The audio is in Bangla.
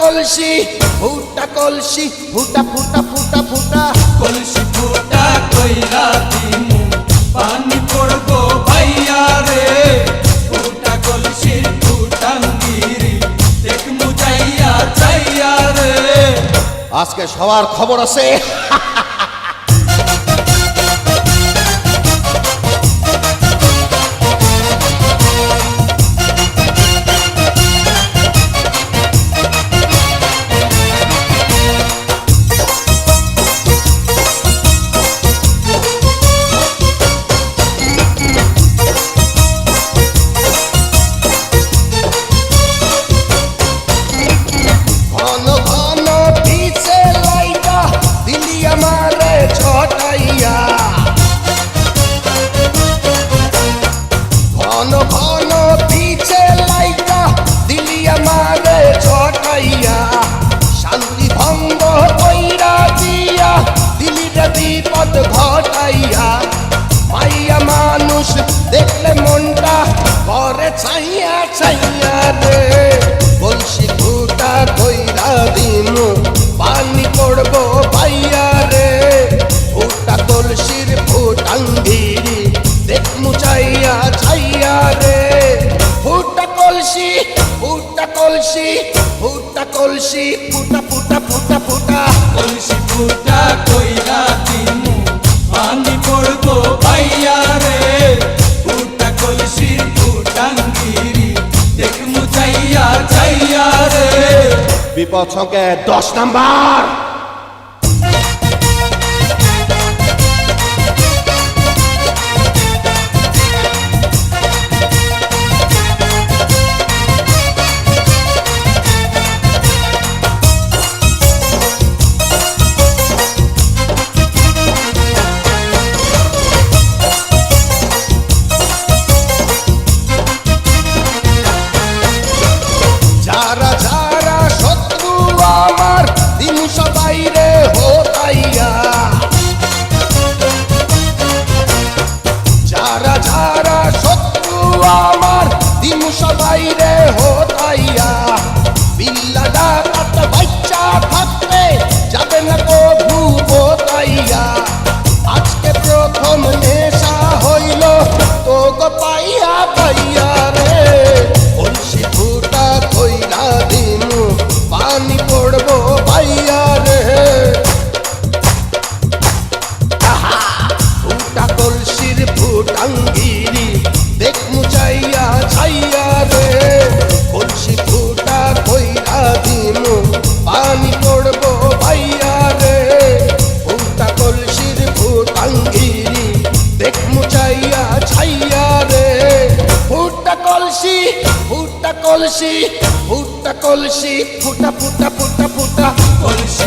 কলসি ফুটা কলসি ফুটা ফুটা ফুটা ফুটা কলসি ফুটা কইরা দিমু পানি পড়বো ভাইয়া রে ফুটা কলসির ফুটাঙ্গিরি দেখমু যাইয়া যাইয়া রে আজকে সবার খবর আছে বিপদ ঘটাইয়া মাইয়া মানুষ দেখলে মনটা করে ছাইয়া ছাইয়া রে কলসি ফুটা কইরা দিমু পানি পড়বো ভাইয়া রে ফুটা কলসির ফুটাঙ্গিরি দেখমু চাইয়া ছাইয়া রে ফুটা কলসি ফুটা কলসি ফুটা কলসি ফুটা ফুটা ফুটা ফুটা কলসি ফুটা কইরা দিমু পানি পড়বো ভাইয়া রে ফুটা কলসির ফুটাঙ্গিরি দেখমু যাইয়া যাইয়া রে বিপদ সংকেত 10 নাম্বার যারা যারা শত্রু আমার দিন সবাই রে হোতাইয়া যারা যারা শত্রু আমার দিন সবাই রে হোতাইয়া বিল্লা ডাকাত বাচ্চা থাকলে যাবে না কভু বোতাইয়া আজকে প্রথম নেশা হইল তো গো পাইয়া পাইয়া রে কলসি ফুটা কইরা দিমু পানি পড়বো ভাইয়া রে ফুটা কলসির ফুটাঙ্গিরি দেখমু চাইয়া ছাইয়া রে কলসি ফুটা কইরা দিমু পানি পড়বো ভাইয়া রে ফুটা কলসির ফুটাঙ্গিরি দেখমু চাইয়া ছাইয়া রে ফুটা কলসি ফুটা কলসি ফুটা কলসি ফুটা ফুটা ফুটা ফুটা কলসি